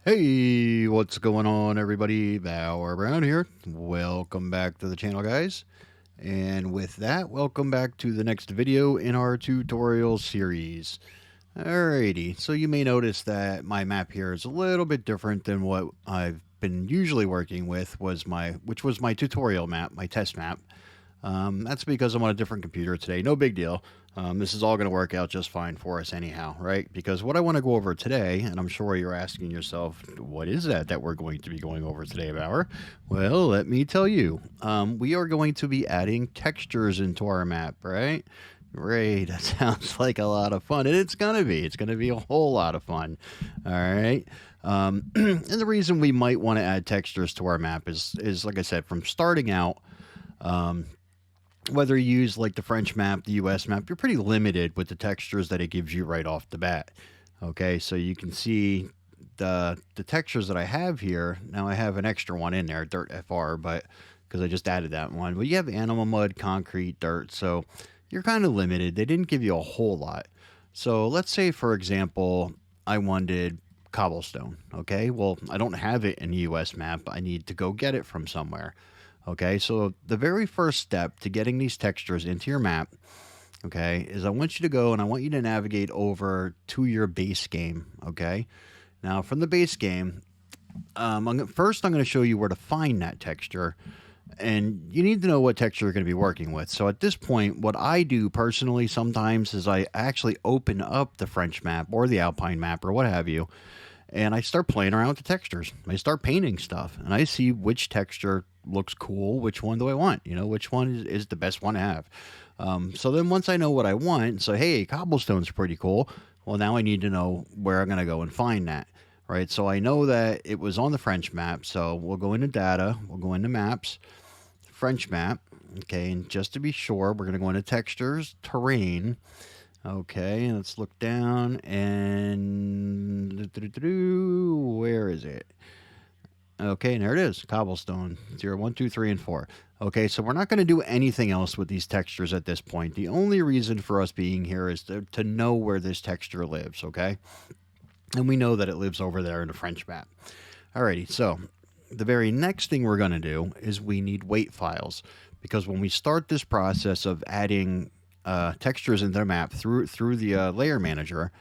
Hey, what's going on, everybody? Bauer Brown here. Welcome back to the channel, guys. And with that, welcome back to the next video in our tutorial series. Alrighty, so you may notice that my map here is a little bit different than what I've been usually working with, which was my tutorial map, my test map. That's because I'm on a different computer today. No big deal. This is all going to work out just fine for us anyhow, right? Because what I want to go over today, and I'm sure you're asking yourself, what is that we're going to be going over today, Bauer? Well, let me tell you. We are going to be adding textures into our map, right? Great, that sounds like a lot of fun, and it's going to be. It's going to be a whole lot of fun, all right? And the reason we might want to add textures to our map is like I said, from starting out, um, whether you use like the French map, the US map, you're pretty limited with the textures that it gives you right off the bat. Okay, so you can see the textures that I have here. Now I have an extra one in there, dirt FR, but because I just added that one. But you have animal mud, concrete, dirt, so you're kind of limited. They didn't give you a whole lot. So let's say, for example, I wanted cobblestone. Okay, well, I don't have it in the US map. I need to go get it from somewhere. Okay, so the very first step to getting these textures into your map, okay, is I want you to go and I want you to navigate over to your base game. Okay, now from the base game, first I'm going to show you where to find that texture, and you need to know what texture you're going to be working with. So at this point, what I do personally sometimes is I actually open up the French map or the Alpine map or what have you, and I start playing around with the textures. I start painting stuff, and I see which texture looks cool, which one do I want, which one is the best one to have. So then once I know what I want, so hey, cobblestone's pretty cool, well, now I need to know where I'm going to go and find that, right? So I know that it was on the French map, so we'll go into data, we'll go into maps, French map, okay, and just to be sure, we're going to go into textures, terrain. Okay, let's look down and where is it? Okay, and there it is, cobblestone 0, 1, 2, 3, and 4. Okay, so we're not going to do anything else with these textures at this point. The only reason for us being here is to know where this texture lives, okay? And we know that it lives over there in the French map. Alrighty, so the very next thing we're going to do is we need weight files, because when we start this process of adding textures into the map through the layer manager,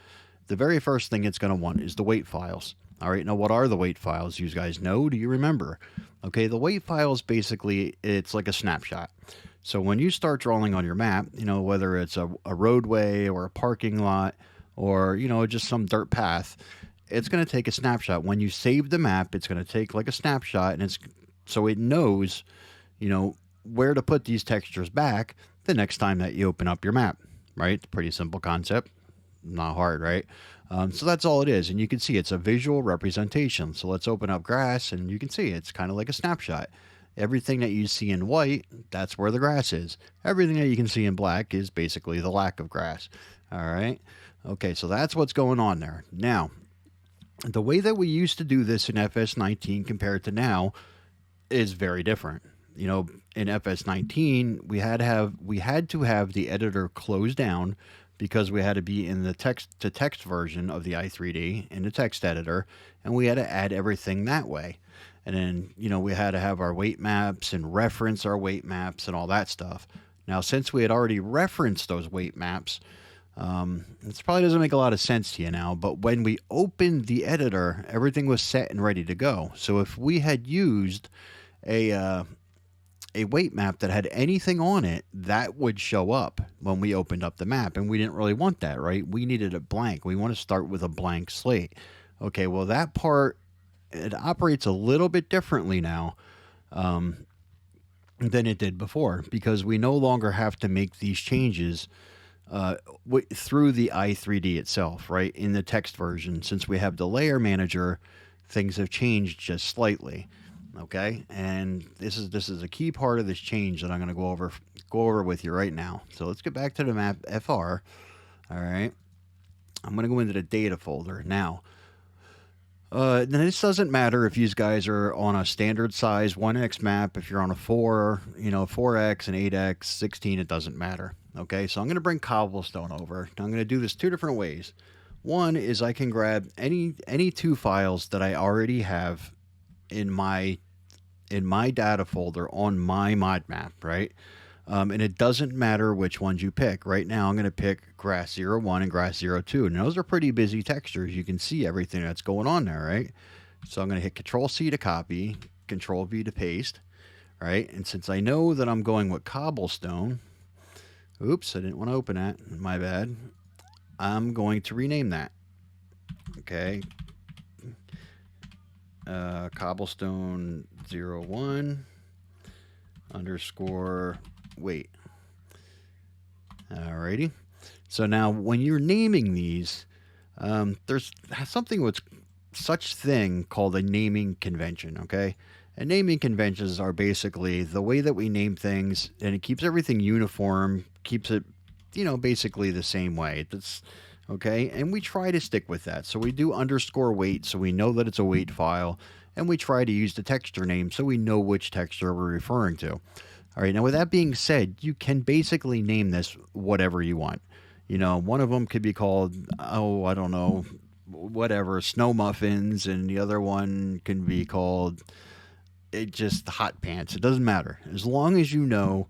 the very first thing it's going to want is the weight files. All right, now what are the weight files? You guys know? Do you remember? Okay, the weight files basically, it's like a snapshot. So when you start drawing on your map, whether it's a roadway or a parking lot or, just some dirt path, it's going to take a snapshot. When you save the map, it's going to take like a snapshot, and it's so it knows, where to put these textures back the next time that you open up your map, right? Pretty simple concept, not hard, right? So that's all it is, and you can see it's a visual representation. So let's open up grass, and you can see it's kind of like a snapshot. Everything that you see in white, that's where the grass is. Everything that you can see in black is basically the lack of grass. All right? Okay, so that's what's going on there. Now, the way that we used to do this in FS19 compared to now is very different. In FS19, we had to have the editor closed down because we had to be in the text-to-text version of the i3D in the text editor, and we had to add everything that way. And then, we had to have our weight maps and reference our weight maps and all that stuff. Now, since we had already referenced those weight maps, this probably doesn't make a lot of sense to you now, but when we opened the editor, everything was set and ready to go. So if we had used a weight map that had anything on it, that would show up when we opened up the map, and we didn't really want that, right? We needed a blank. We want to start with a blank slate. Okay, well, that part, it operates a little bit differently now than it did before, because we no longer have to make these changes through the i3D itself, right? In the text version, since we have the layer manager, things have changed just slightly. Okay, and this is a key part of this change that I'm going to go over with you right now. So let's get back to the map FR. All right, I'm going to go into the data folder now. This doesn't matter if you guys are on a standard size 1x map. If you're on a 4x and 8x, 16, it doesn't matter. Okay, so I'm going to bring cobblestone over. I'm going to do this two different ways. One is I can grab any two files that I already have in my data folder on my mod map, right? And it doesn't matter which ones you pick. Right now, I'm going to pick Grass 01 and Grass 02. And those are pretty busy textures. You can see everything that's going on there, right? So I'm going to hit Control C to copy, Control V to paste, right? And since I know that I'm going with cobblestone, oops, I didn't want to open that. My bad. I'm going to rename that. Okay. Cobblestone 01 underscore wait. Alrighty. So now when you're naming these, there's something what's such thing called a naming convention, okay? And naming conventions are basically the way that we name things, and it keeps everything uniform, keeps it, basically the same way. That's okay, and we try to stick with that. So we do underscore weight, so we know that it's a weight file, and we try to use the texture name so we know which texture we're referring to. All right, now with that being said, you can basically name this whatever you want. One of them could be called, oh, I don't know, whatever, snow muffins, and the other one can be called just hot pants. It doesn't matter as long as you know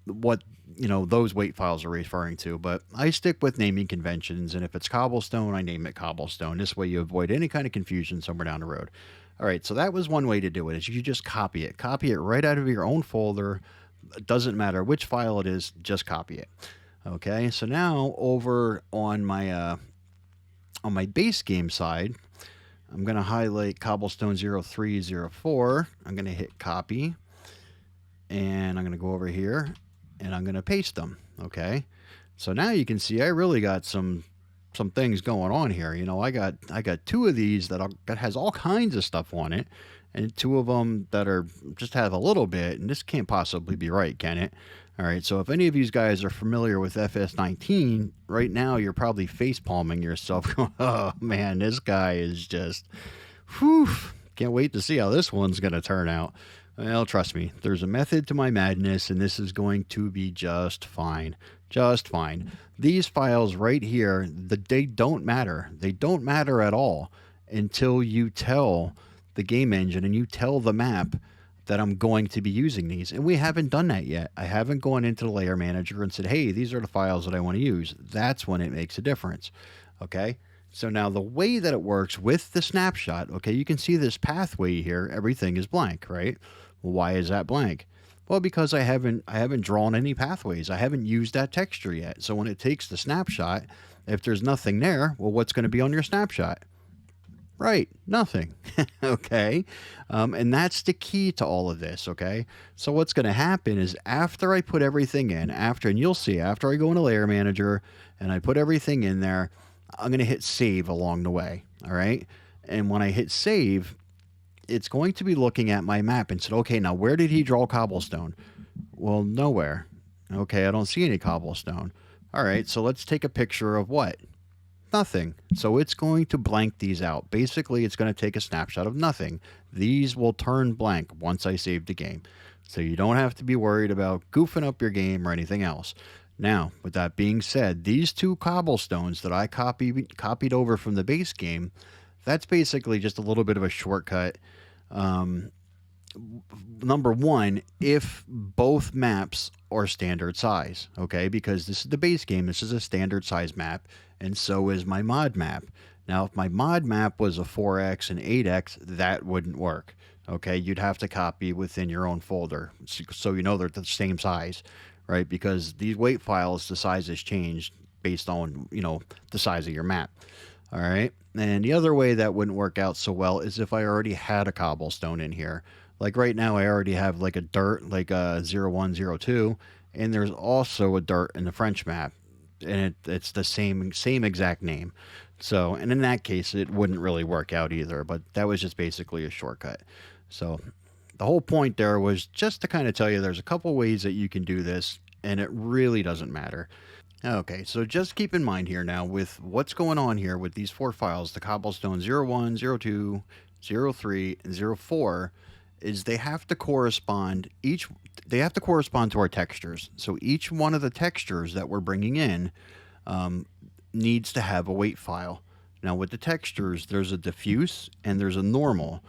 what those weight files are referring to. But I stick with naming conventions, and if it's cobblestone, I name it cobblestone. This way you avoid any kind of confusion somewhere down the road. All right, so that was one way to do it, is you just copy it right out of your own folder. It doesn't matter which file it is, just copy it. Okay, so now over on my base game side, I'm going to highlight cobblestone 0304. I'm going to hit copy, and I'm going to go over here, and I'm going to paste them. Okay, so now you can see I really got some things going on here. I got two of these that has all kinds of stuff on it, and two of them that are just have a little bit, and this can't possibly be right, can it? All right, so if any of you guys are familiar with FS19, right now you're probably face palming yourself going, oh man, this guy is just, whew, can't wait to see how this one's going to turn out. Well, trust me, there's a method to my madness, and this is going to be just fine. Just fine. These files right here, they don't matter. They don't matter at all until you tell the game engine and you tell the map that I'm going to be using these. And we haven't done that yet. I haven't gone into the layer manager and said, hey, these are the files that I want to use. That's when it makes a difference. Okay? So now the way that it works with the snapshot, okay, you can see this pathway here. Everything is blank, right? Well, why is that blank? Well, because I haven't drawn any pathways. I haven't used that texture yet. So when it takes the snapshot, if there's nothing there, well, what's going to be on your snapshot? Right, nothing. Okay, and that's the key to all of this. Okay, so what's going to happen is after I put everything in, and you'll see after I go into Layer Manager and I put everything in there, I'm going to hit save along the way. All right, and when I hit save, it's going to be looking at my map and said, okay, now where did he draw cobblestone? Well, nowhere. Okay, I don't see any cobblestone. All right, so let's take a picture of what? Nothing. So it's going to blank these out. Basically, it's going to take a snapshot of nothing. These will turn blank once I save the game. So you don't have to be worried about goofing up your game or anything else. Now, with that being said, these two cobblestones that I copied over from the base game, that's basically just a little bit of a shortcut. Number one, if both maps are standard size, okay, because this is the base game, this is a standard size map, and so is my mod map. Now, if my mod map was a 4x and 8x, that wouldn't work, okay? You'd have to copy within your own folder, so you know they're the same size, right? Because these weight files, the size has changed based on, the size of your map, all right? And the other way that wouldn't work out so well is if I already had a cobblestone in here. Like right now, I already have like a dirt, like a 0102, and there's also a dirt in the French map, and it's the same exact name. So, and in that case, it wouldn't really work out either, but that was just basically a shortcut. So the whole point there was just to kind of tell you there's a couple ways that you can do this, and it really doesn't matter. Okay, so just keep in mind here now with what's going on here with these four files, the cobblestone 01, 02, 03, and 04, is they have to correspond to our textures. So each one of the textures that we're bringing in, needs to have a weight file. Now with the textures, there's a diffuse and there's a normal.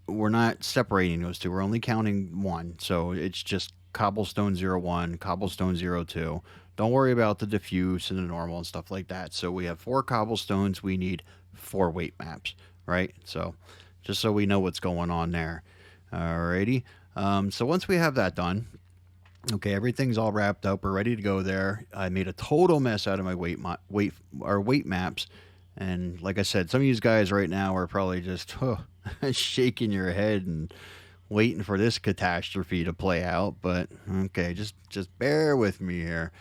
We're not separating those two. We're only counting one. So it's just cobblestone 01, cobblestone 02. Don't worry about the diffuse and the normal and stuff like that. So we have 4 cobblestones. We need 4 weight maps, right? So just so we know what's going on there. Alrighty. So once we have that done, okay, everything's all wrapped up. We're ready to go there. I made a total mess out of my weight maps. And like I said, some of you guys right now are probably just shaking your head and waiting for this catastrophe to play out. But okay, just bear with me here.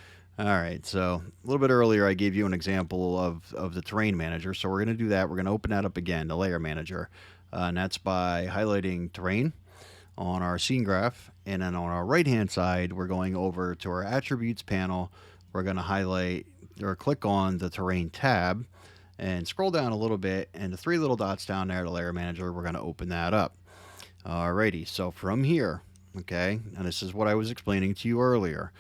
All right, so a little bit earlier I gave you an example of the terrain manager. So we're going to do that. We're going to open that up again, the layer manager. And that's by highlighting terrain on our scene graph. And then on our right hand side, we're going over to our attributes panel. We're going to highlight or click on the terrain tab and scroll down a little bit, and the 3 little dots down there, the layer manager, we're going to open that up. Alrighty, so from here, okay, and this is what I was explaining to you earlier.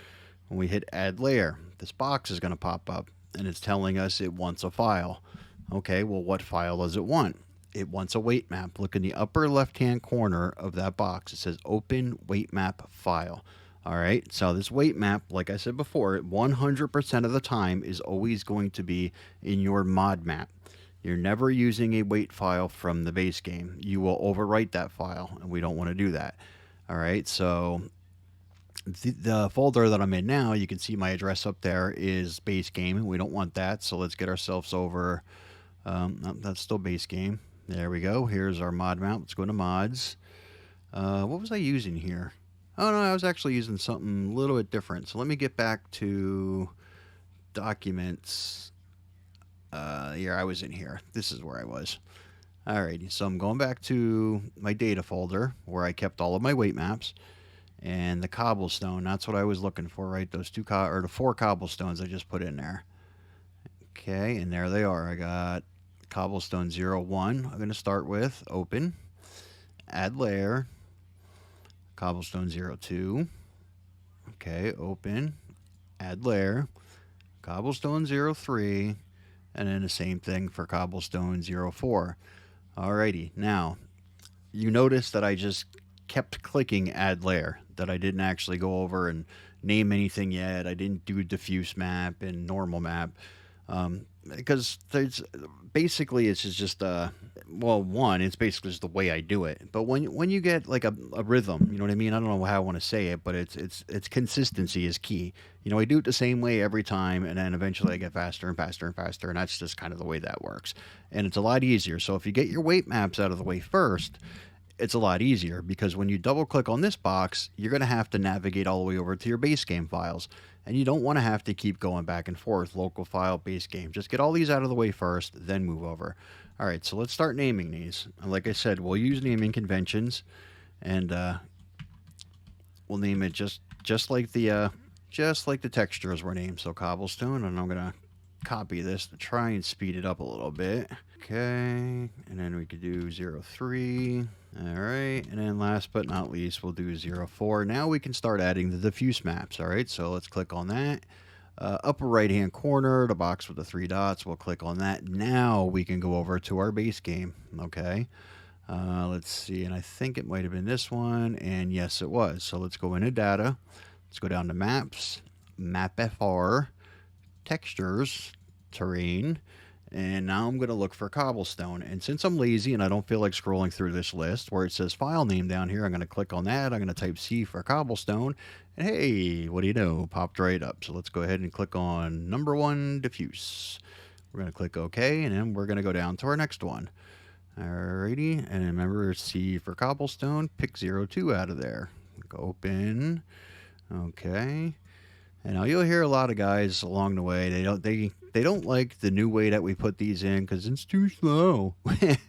When we hit add layer, this box is going to pop up and it's telling us it wants a file. Okay, well, what file does it want? It wants a weight map. Look in the upper left hand corner of that box. It says open weight map file. All right, so this weight map, like I said before, 100% of the time is always going to be in your mod map. You're never using a weight file from the base game. You will overwrite that file, and we don't want to do that. All right, so the folder that I'm in now, you can see my address up there is base game. We don't want that, so let's get ourselves over. No, that's still base game. There we go. Here's our mod map. Let's go to mods. What was I using here? Oh, no, I was actually using something a little bit different. So let me get back to documents. Here, I was in here. This is where I was. Alrighty, so I'm going back to my data folder where I kept all of my weight maps. And the cobblestone, that's what I was looking for, right? Those the 4 cobblestones I just put in there. Okay, and there they are. I got cobblestone 01. I'm going to start with open, add layer, cobblestone 02. Okay, open, add layer, cobblestone 03, and then the same thing for cobblestone 04. Alrighty, now you notice that I just kept clicking add layer, that I didn't actually go over and name anything yet. I didn't do diffuse map and normal map. Because there's basically it's just well, one, it's basically just the way I do it. But when you get like a rhythm, you know what I mean? I don't know how I want to say it, but it's consistency is key. You know, I do it the same way every time, and then eventually I get faster and faster and faster, and that's just kind of the way that works. And it's a lot easier. So if you get your weight maps out of the way first, it's a lot easier, because when you double click on this box, you're going to have to navigate all the way over to your base game files. And you don't want to have to keep going back and forth, local file, base game. Just get all these out of the way first, then move over. All right, so let's start naming these. And like I said, we'll use naming conventions, and we'll name it just like the textures were named. So cobblestone, and I'm going to copy this to try and speed it up a little bit. Okay, and then we could do 03. All right, and then last but not least, we'll do 04. Now we can start adding the diffuse maps. All right, so let's click on that. Upper right hand corner, the box with the 3 dots, we'll click on that. Now we can go over to our base game. Okay, let's see, and I think it might have been this one, and yes, it was. So let's go into data. Let's go down to maps, map FR, textures, terrain, and now I'm going to look for cobblestone. And since I'm lazy and I don't feel like scrolling through this list where it says file name down here, I'm going to click on that. I'm going to type C for cobblestone, and hey, what do you know, popped right up. So let's go ahead and click on number 1, diffuse. We're going to click OK, and then we're going to go down to our next one. Alrighty, and remember, C for cobblestone, pick 02 out of there. Open. Okay. And now you'll hear a lot of guys along the way, they don't like the new way that we put these in because it's too slow. I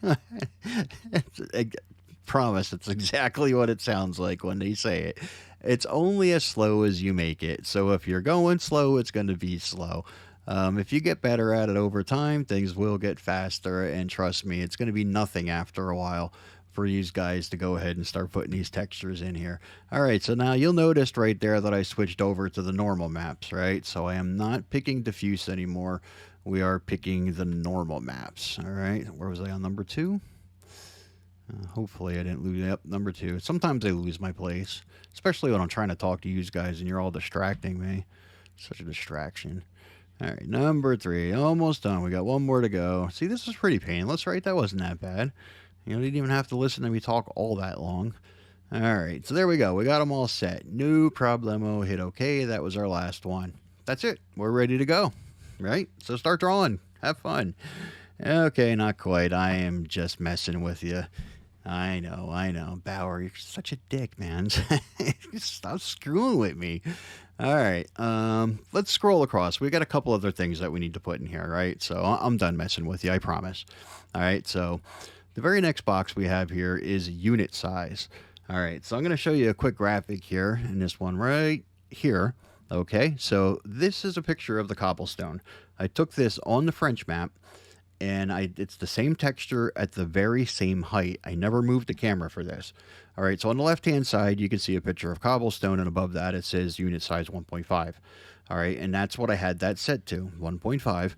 promise, it's exactly what it sounds like when they say it. It's only as slow as you make it. So if you're going slow, it's going to be slow. If you get better at it over time, things will get faster. And trust me, it's going to be nothing after a while. for these guys to go ahead and start putting these textures in here. All right, so now you'll notice right there that I switched over to the normal maps, right? So I am not picking diffuse anymore. We are picking the normal maps. All right, where was I on number 2? Hopefully I didn't lose. Yep, number 2. Sometimes I lose my place, especially when I'm trying to talk to you guys and you're all distracting me. Such a distraction. All right, number 3, almost done. We got one more to go. See, this was pretty painless, right? That wasn't that bad. You didn't even have to listen to me talk all that long. All right, so there we go. We got them all set. No problemo. Hit OK. That was our last one. That's it. We're ready to go, right? So start drawing. Have fun. Okay, not quite. I am just messing with you. I know. Bauer, you're such a dick, man. Stop screwing with me. All right, let's scroll across. We got a couple other things that we need to put in here, right? So I'm done messing with you, I promise. All right, so the very next box we have here is unit size. All right, so I'm going to show you a quick graphic here in this one right here. Okay, so this is a picture of the cobblestone. I took this on the French map, and it's the same texture at the very same height. I never moved the camera for this. All right, so on the left-hand side, you can see a picture of cobblestone, and above that, it says unit size 1.5. All right, and that's what I had that set to, 1.5.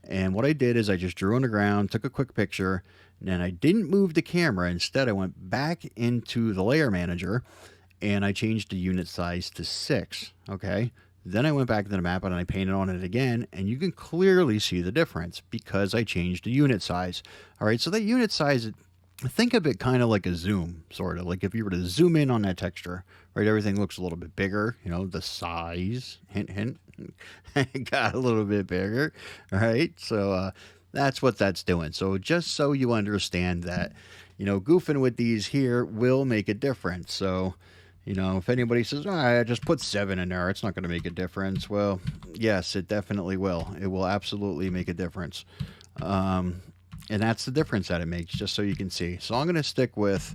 And what I did is I just drew on the ground, took a quick picture, and then I didn't move the camera. Instead, I went back into the layer manager, and I changed the unit size to 6, okay? Then I went back to the map and I painted on it again, and you can clearly see the difference because I changed the unit size. All right, so that unit size, think of it kind of like a zoom, sort of. Like if you were to zoom in on that texture, right, everything looks a little bit bigger, the size, hint, hint, got a little bit bigger, all right? So that's what that's doing. So just so you understand that, goofing with these here will make a difference. So, if anybody says, I just put 7 in there, it's not going to make a difference. Well, yes, it definitely will. It will absolutely make a difference. And that's the difference that it makes, just so you can see. So I'm going to stick with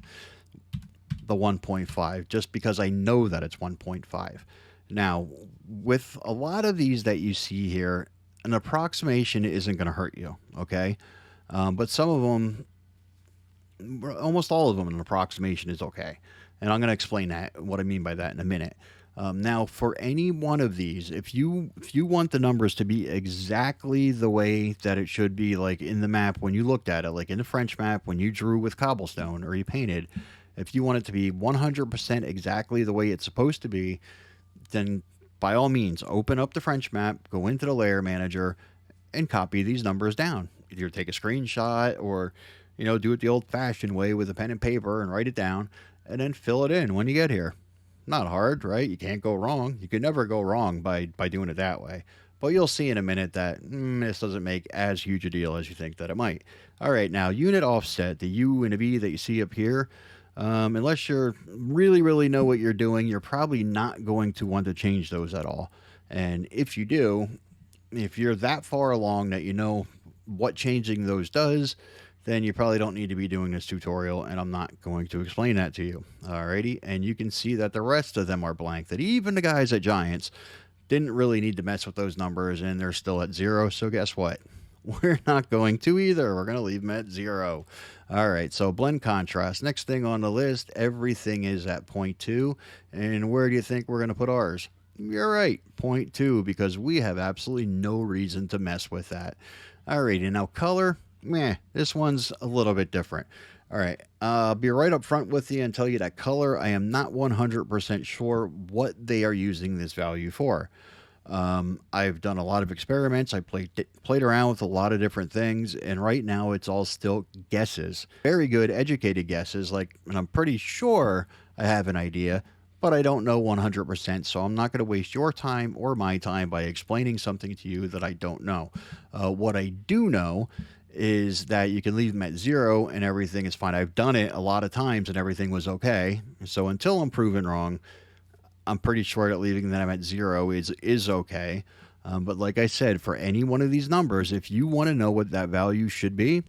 the 1.5 just because I know that it's 1.5. Now, with a lot of these that you see here, an approximation isn't going to hurt you, okay? But some of them, almost all of them, an approximation is okay. And I'm going to explain what I mean by that in a minute. Now, for any one of these, if you want the numbers to be exactly the way that it should be, like in the map when you looked at it, like in the French map when you drew with cobblestone or you painted, if you want it to be 100% exactly the way it's supposed to be, then by all means, open up the French map, go into the layer manager, and copy these numbers down. Either take a screenshot or, do it the old-fashioned way with a pen and paper and write it down, and then fill it in when you get here. Not hard, right? You can't go wrong. You can never go wrong by doing it that way. But you'll see in a minute that this doesn't make as huge a deal as you think that it might. All right, now unit offset, the U and a V that you see up here, unless you really know what you're doing, you're probably not going to want to change those at all. And if you do, if you're that far along that you know what changing those does, then you probably don't need to be doing this tutorial, and I'm not going to explain that to you. Alrighty, and you can see that the rest of them are blank, that even the guys at Giants didn't really need to mess with those numbers, and they're still at 0, so guess what? We're not going to either. We're going to leave them at 0. All right, so blend contrast. Next thing on the list, everything is at 0.2, and where do you think we're going to put ours? You're right, 0.2, because we have absolutely no reason to mess with that. Alrighty, now color. This one's a little bit different. All right, I'll be right up front with you and tell you that color, I am not 100% sure what they are using this value for. I've done a lot of experiments. I played around with a lot of different things, and right now it's all still guesses. Very good, educated guesses, and I'm pretty sure I have an idea, but I don't know 100%, so I'm not going to waste your time or my time by explaining something to you that I don't know. What I do know is that you can leave them at 0 and everything is fine. I've done it a lot of times and everything was okay. So until I'm proven wrong, I'm pretty sure that leaving them at 0 is okay. But like I said, for any one of these numbers, if you want to know what that value should be,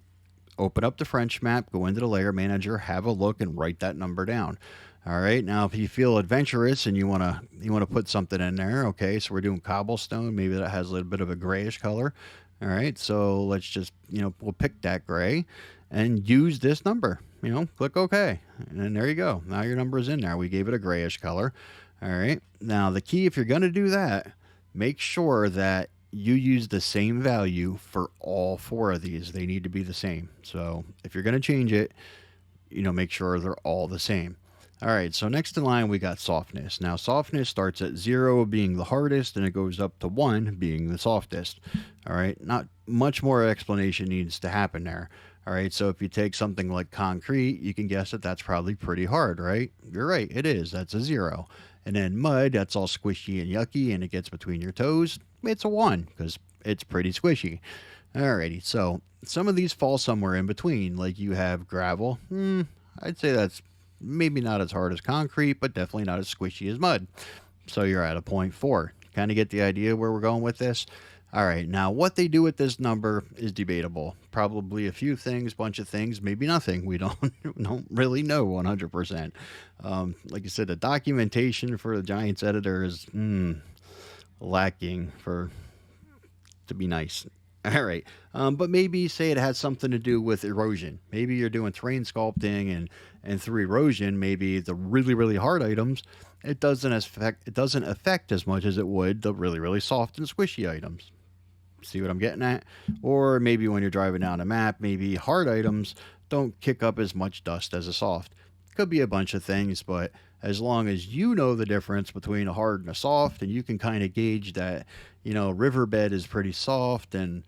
open up the French map, go into the layer manager, have a look, and write that number down. All right, now if you feel adventurous and you want to put something in there, okay, so we're doing cobblestone, maybe that has a little bit of a grayish color. All right, so let's just, we'll pick that gray and use this number. click OK. And then there you go. Now your number is in there. We gave it a grayish color. All right. Now, the key, if you're going to do that, make sure that you use the same value for all four of these. They need to be the same. So if you're going to change it, make sure they're all the same. All right, so next in line, we got softness. Now, softness starts at 0 being the hardest, and it goes up to 1 being the softest. All right, not much more explanation needs to happen there. All right, so if you take something like concrete, you can guess that that's probably pretty hard, right? You're right, it is. That's a 0. And then mud, that's all squishy and yucky, and it gets between your toes. It's a 1 because it's pretty squishy. Alrighty, so some of these fall somewhere in between. Like you have gravel. I'd say that's maybe not as hard as concrete, but definitely not as squishy as mud. So you're at a 0.4. Kind of get the idea where we're going with this? All right, now what they do with this number is debatable. Probably a few things, bunch of things, maybe nothing. We don't really know 100%. Like I said, the documentation for the Giants editor is lacking, to be nice. All right. But maybe say it has something to do with erosion. Maybe you're doing terrain sculpting and through erosion, maybe the really, really hard items, it doesn't affect as much as it would the really, really soft and squishy items. See what I'm getting at? Or maybe when you're driving down a map, maybe hard items don't kick up as much dust as a soft. Could be a bunch of things, but as long as you know the difference between a hard and a soft, and you can kind of gauge that, riverbed is pretty soft and,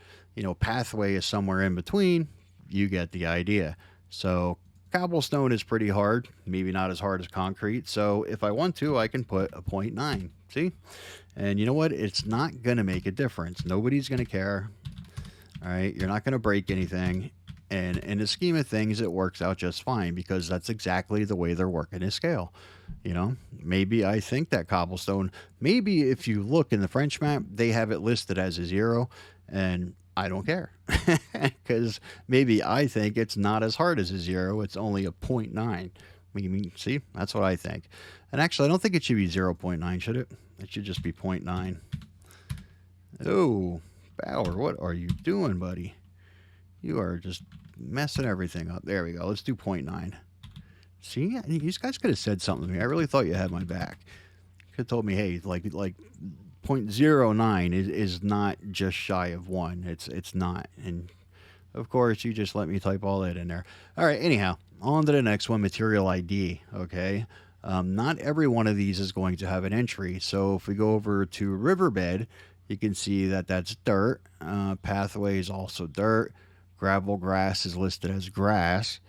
pathway is somewhere in between, you get the idea. So cobblestone is pretty hard, maybe not as hard as concrete. So if I want to, I can put a 0.9. See? And you know what? It's not going to make a difference. Nobody's going to care. All right. You're not going to break anything. And in the scheme of things, it works out just fine because that's exactly the way they're working a scale. Maybe I think that cobblestone, maybe if you look in the French map, they have it listed as a 0, and I don't care because maybe I think it's not as hard as a 0. It's only a 0.9. See, that's what I think. And actually, I don't think it should be 0.9, should it? It should just be 0.9. Oh, Bauer, what are you doing, buddy? You are just messing everything up. There we go. Let's do 0.9. See, you guys could have said something to me. I really thought you had my back. You could have told me, hey, like 0.09 is not just shy of 1. It's not. And of course, you just let me type all that in there. All right, anyhow, on to the next one, material ID, okay? Not every one of these is going to have an entry. So if we go over to riverbed, you can see that that's dirt. Pathway is also dirt. Gravel grass is listed as grass.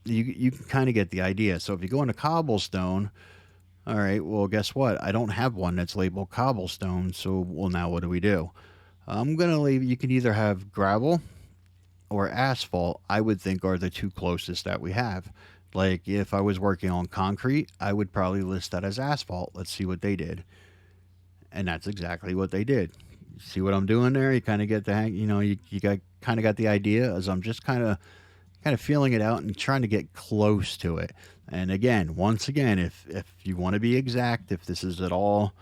You can kind of get the idea. So if you go into cobblestone, all right, well, guess what? I don't have one that's labeled cobblestone. So, well, now what do we do? I'm going to leave, you can either have gravel or asphalt, I would think are the two closest that we have. Like if I was working on concrete, I would probably list that as asphalt. Let's see what they did. And that's exactly what they did. See what I'm doing there? You kind of get the hang, you kind of got the idea as I'm just kind of feeling it out and trying to get close to it. And again, once again, if you want to be exact, if this is at all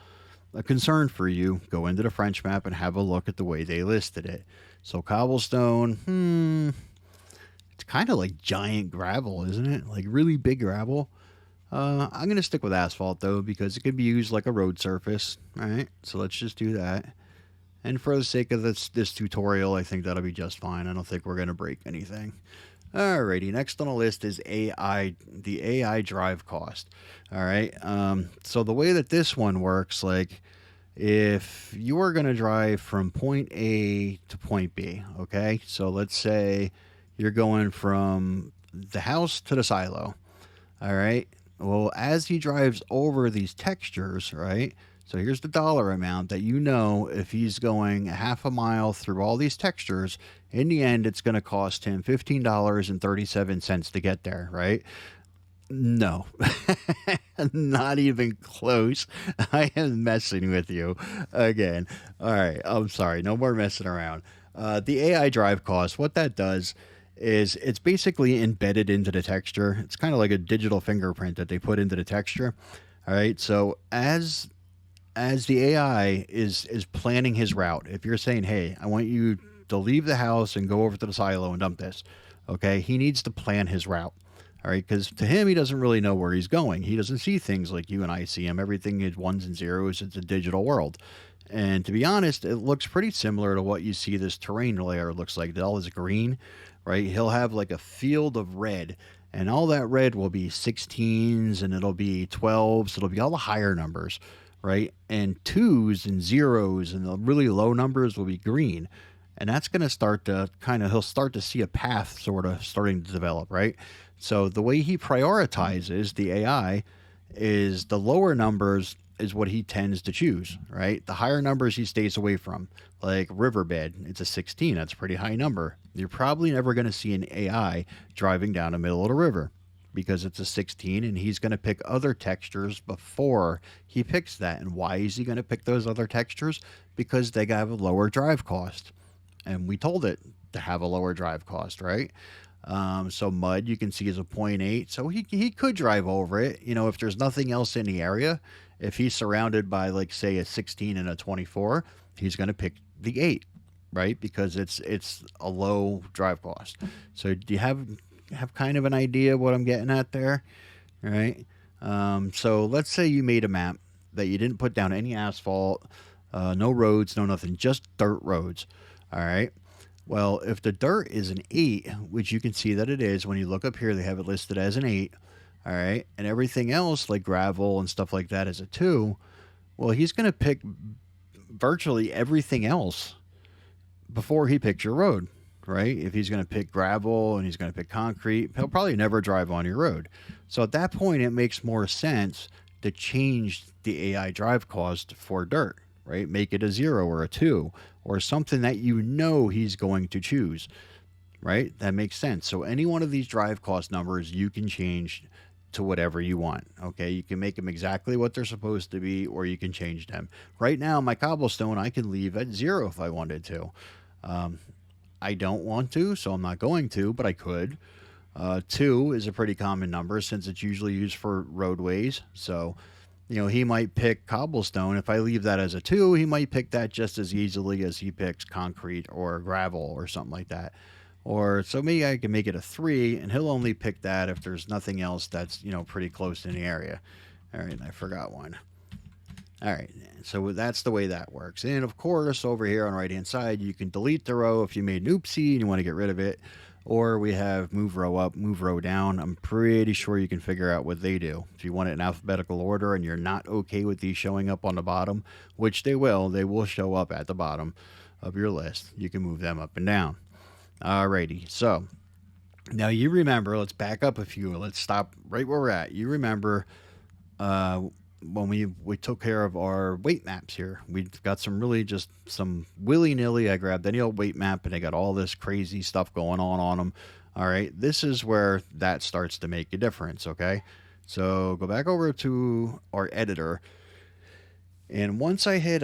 a concern for you, go into the French map and have a look at the way they listed it. So cobblestone, it's kind of like giant gravel, isn't it? Like really big gravel. I'm going to stick with asphalt though, because it could be used like a road surface. All right. So let's just do that. And for the sake of this tutorial, I think that'll be just fine. I don't think we're going to break anything. Alrighty, next on the list is the AI drive cost. All right, so the way that this one works, like if you are going to drive from point A to point B, okay, so let's say you're going from the house to the silo. All right, well, as he drives over these textures, right, so here's the dollar amount that if he's going a half a mile through all these textures, in the end, it's going to cost him $15.37 to get there, right? No, not even close. I am messing with you again. All right, I'm sorry. No more messing around. The AI drive cost, what that does is it's basically embedded into the texture. It's kind of like a digital fingerprint that they put into the texture. All right, so as the AI is planning his route, if you're saying, hey, I want you to leave the house and go over to the silo and dump this, Okay, he needs to plan his route. All right, because to him, he doesn't really know where he's going. He doesn't see things like you and I see him. Everything is ones and zeros. It's a digital world. And to be honest, it looks pretty similar to what you see this terrain layer looks like. All is green, right? He'll have like a field of red, and all that red will be 16s and it'll be 12s. It'll be all the higher numbers, right? And twos and zeros and the really low numbers will be green. And that's going to start to he'll start to see a path sort of starting to develop, right? So the way he prioritizes the AI is the lower numbers is what he tends to choose, right? The higher numbers he stays away from. Like riverbed, it's a 16. That's a pretty high number. You're probably never going to see an AI driving down the middle of the river because it's a 16 and he's going to pick other textures before he picks that. And why is he going to pick those other textures? Because they have a lower drive cost. And we told it to have a lower drive cost, right? So mud, you can see, is a 0.8. So he could drive over it. You know, if there's nothing else in the area, if he's surrounded by, like, say, a 16 and a 24, he's going to pick the 8, right? Because it's a low drive cost. So do you have kind of an idea what I'm getting at there? All right. So let's say you made a map that you didn't put down any asphalt, no roads, no nothing, just dirt roads. All right. Well, if the dirt is an 8, which you can see that it is, when you look up here, they have it listed as an 8. All right. And everything else, like gravel and stuff like that, is a 2. Well, he's going to pick virtually everything else before he picks your road, right? If he's going to pick gravel and he's going to pick concrete, he'll probably never drive on your road. So at that point, it makes more sense to change the AI drive cost for dirt, right? Make it a 0 or a 2 or something that you know he's going to choose, right? That makes sense. So any one of these drive cost numbers you can change to whatever you want. Okay, you can make them exactly what they're supposed to be, or you can change them. Right now, my cobblestone I can leave at 0 if I wanted to. I don't want to, so I'm not going to, but I could. 2 is a pretty common number since it's usually used for roadways. So, you know, he might pick cobblestone. If I leave that as a 2, he might pick that just as easily as he picks concrete or gravel or something like that. Or so maybe I can make it a 3, and he'll only pick that if there's nothing else that's, you know, pretty close in the area. All right, I forgot one. All right, so that's the way that works. And of course, over here on the right-hand side, you can delete the row if you made an oopsie and you want to get rid of it. Or we have move row up, move row down. I'm pretty sure you can figure out what they do. If you want it in alphabetical order and you're not okay with these showing up on the bottom, which they will show up at the bottom of your list. You can move them up and down. Alrighty, so now you remember, let's back up a few. Let's stop right where we're at. You remember when we took care of our weight maps here. We've got some really just some willy-nilly. I grabbed any old weight map and they got all this crazy stuff going on them. All right, this is where that starts to make a difference, okay? So go back over to our editor. And once you hit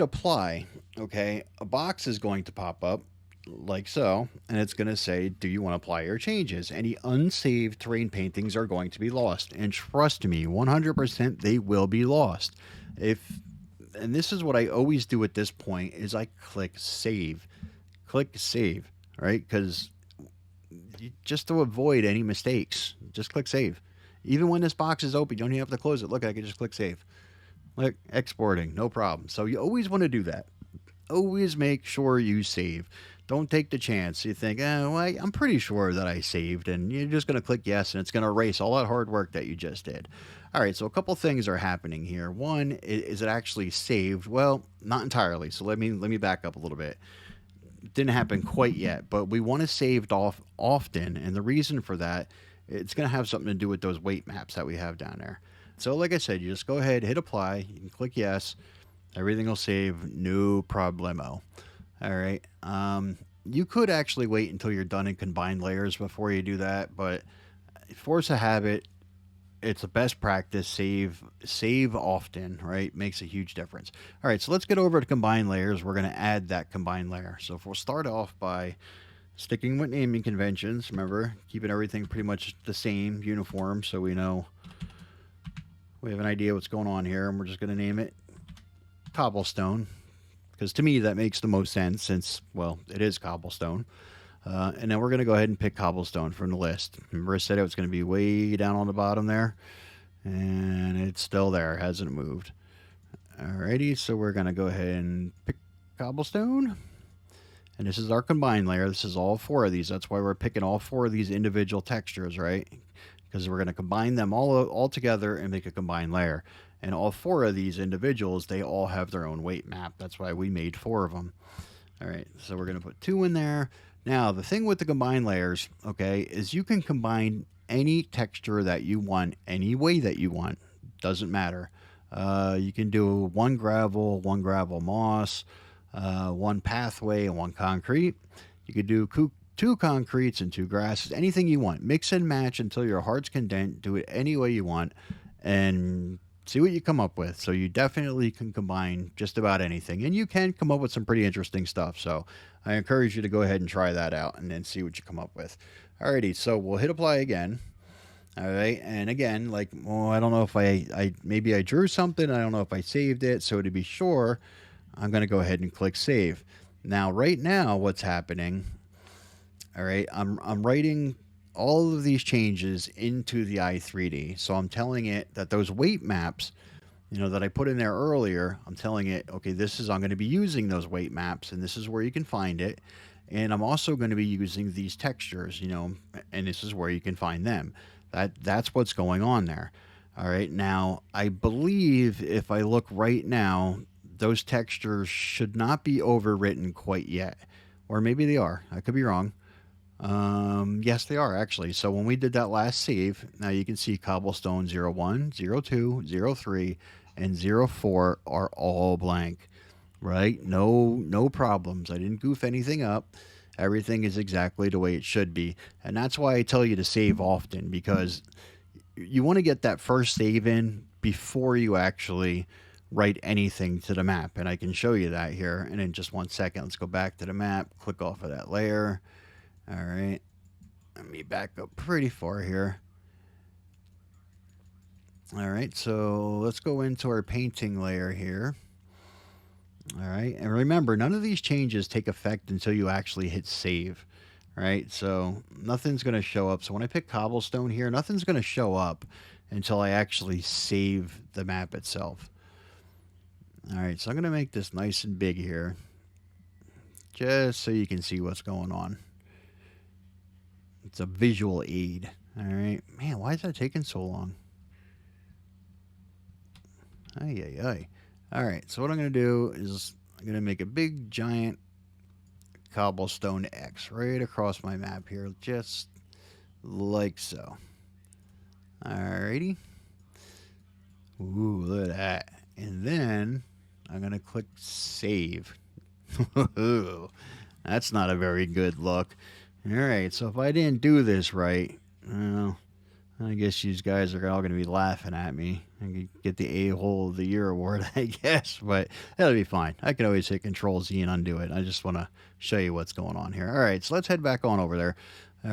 apply, okay, a box is going to pop up like so, and it's going to say, do you want to apply your changes? Any unsaved terrain paintings are going to be lost, and trust me, 100% they will be lost. And this is what I always do at this point is I click save, right? Because just to avoid any mistakes, just click save. Even when this box is open, you don't even have to close it. Look, I can just click save. Look, exporting, no problem. So you always want to do that. Always make sure you save. Don't take the chance. You think, well, I'm pretty sure that I saved, and you're just going to click yes, and it's going to erase all that hard work that you just did. All right, so a couple things are happening here. One, is it actually saved? Well, not entirely. So let me back up a little bit. It didn't happen quite yet, but we want to save off often, and the reason for that, it's going to have something to do with those weight maps that we have down there. So like I said, you just go ahead, hit apply, you can click yes, everything will save, no problemo. All right. You could actually wait until you're done in combined layers before you do that, but force a habit. It's the best practice. Save often, right? Makes a huge difference. All right, so let's get over to combined layers. We're going to add that combined layer. So if we'll start off by sticking with naming conventions, remember, keeping everything pretty much the same, uniform, so we know we have an idea what's going on here, and we're just going to name it cobblestone, because to me that makes the most sense since, well, it is cobblestone. And then we're going to go ahead and pick cobblestone from the list. Remember I said it was going to be way down on the bottom there? And it's still there, hasn't moved. Alrighty, so we're going to go ahead and pick cobblestone. And this is our combined layer. This is all 4 of these. That's why we're picking all 4 of these individual textures, right? Because we're going to combine them all together and make a combined layer. And all 4 of these individuals, they all have their own weight map. That's why we made 4 of them. All right, so we're going to put 2 in there. Now, the thing with the combined layers, okay, is you can combine any texture that you want, any way that you want. Doesn't matter. You can do 1 gravel moss, 1 pathway, and 1 concrete. You could do 2 concretes and 2 grasses, anything you want. Mix and match until your heart's content. Do it any way you want and see what you come up with. So you definitely can combine just about anything, and you can come up with some pretty interesting stuff. So I encourage you to go ahead and try that out and then see what you come up with. Alrighty, so we'll hit apply again. All right, and again, like, well, I don't know if I maybe I drew something. I don't know if I saved it. So to be sure, I'm going to go ahead and click save. Now, right now, what's happening? All right, I'm writing all of these changes into the i3D. So I'm telling it that those weight maps, that I put in there earlier, I'm telling it, okay, I'm going to be using those weight maps, and this is where you can find it. And I'm also going to be using these textures, and this is where you can find them. That's what's going on there. All right, now I believe if I look right now, those textures should not be overwritten quite yet, or maybe they are. I could be wrong. Yes, they are actually. So when we did that last save, now you can see cobblestone 01, 02, 03, and 04 are all blank, right? No problems. I didn't goof anything up. Everything is exactly the way it should be. And that's why I tell you to save often, because you want to get that first save in before you actually write anything to the map. And I can show you that here. And in just 1 second, let's go back to the map, click off of that layer. All right. Let me back up pretty far here. All right. So let's go into our painting layer here. All right, and remember, none of these changes take effect until you actually hit save, right? So nothing's going to show up. So when I pick cobblestone here, nothing's going to show up until I actually save the map itself. All right, so I'm going to make this nice and big here, just so you can see what's going on. It's a visual aid. All right, man, why is that taking so long? Ay, ay, ay. All right, so what I'm going to do is I'm going to make a big, giant cobblestone X right across my map here, just like so. Alrighty. Ooh, look at that. And then I'm going to click save. That's not a very good look. All right, so if I didn't do this right, well, I guess you guys are all going to be laughing at me. I could get the A-hole of the year award, I guess, but that'll be fine. I can always hit Control-Z and undo it. I just want to show you what's going on here. All right, so let's head back on over there.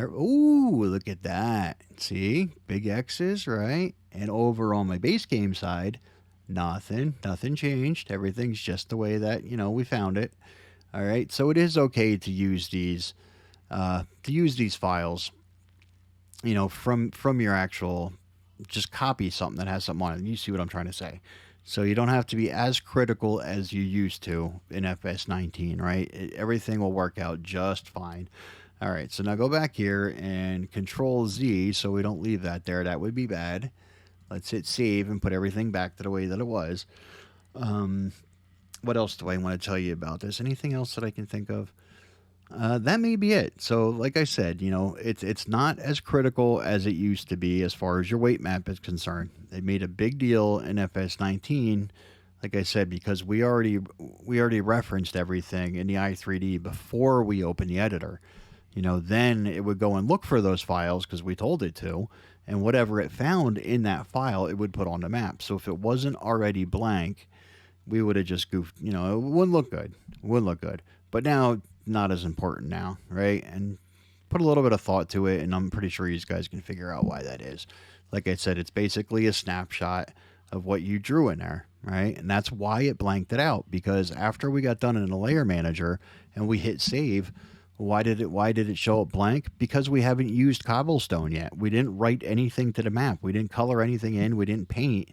Ooh, look at that. See? Big X's, right? And over on my base game side, nothing changed. Everything's just the way that, we found it. All right, so it is okay to use these files, from your actual, just copy something that has something on it. You see what I'm trying to say. So you don't have to be as critical as you used to in FS19, right? Everything will work out just fine. All right, so now go back here and Control-Z so we don't leave that there. That would be bad. Let's hit save and put everything back to the way that it was. What else do I want to tell you about this? Anything else that I can think of? That may be it. So like I said, it's not as critical as it used to be as far as your weight map is concerned. They made a big deal in FS19, like I said, because we already referenced everything in the i3D before we opened the editor. Then it would go and look for those files because we told it to, and whatever it found in that file, it would put on the map. So if it wasn't already blank, we would have just goofed, it wouldn't look good. It wouldn't look good. But now, not as important now, right? And put a little bit of thought to it, and I'm pretty sure you guys can figure out why that is. Like I said, it's basically a snapshot of what you drew in there, right? And that's why it blanked it out, because after we got done in the layer manager and we hit save, Why did it show up blank? Because we haven't used cobblestone yet. We didn't write anything to the map. We didn't color anything in. We didn't paint.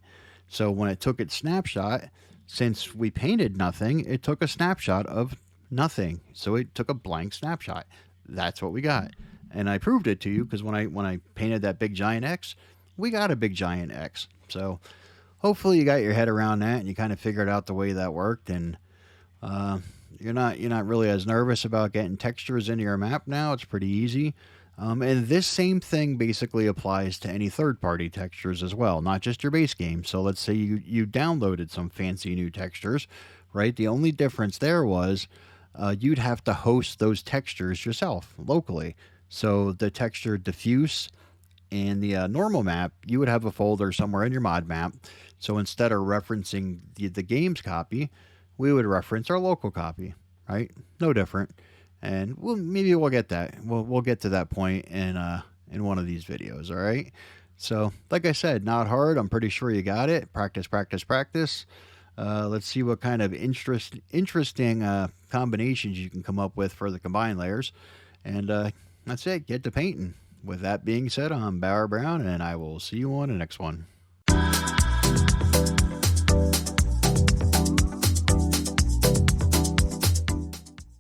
So when it took its snapshot, since we painted nothing, it took a snapshot of nothing. So it took a blank snapshot. That's what we got. And I proved it to you because when I painted that big giant X, we got a big giant X. So hopefully you got your head around that and you kind of figured out the way that worked, and you're not really as nervous about getting textures into your map now. It's pretty easy. And this same thing basically applies to any third-party textures as well, not just your base game. So let's say you downloaded some fancy new textures, right? The only difference there was you'd have to host those textures yourself locally. So the texture diffuse in the normal map, you would have a folder somewhere in your mod map. So instead of referencing the game's copy, we would reference our local copy, right? No different. And maybe we'll get that. We'll get to that point in one of these videos, all right? So, like I said, not hard. I'm pretty sure you got it. Practice, practice, practice. Let's see what kind of interesting combinations you can come up with for the combined layers. And that's it. Get to painting. With that being said, I'm Bauer Brown, and I will see you on the next one.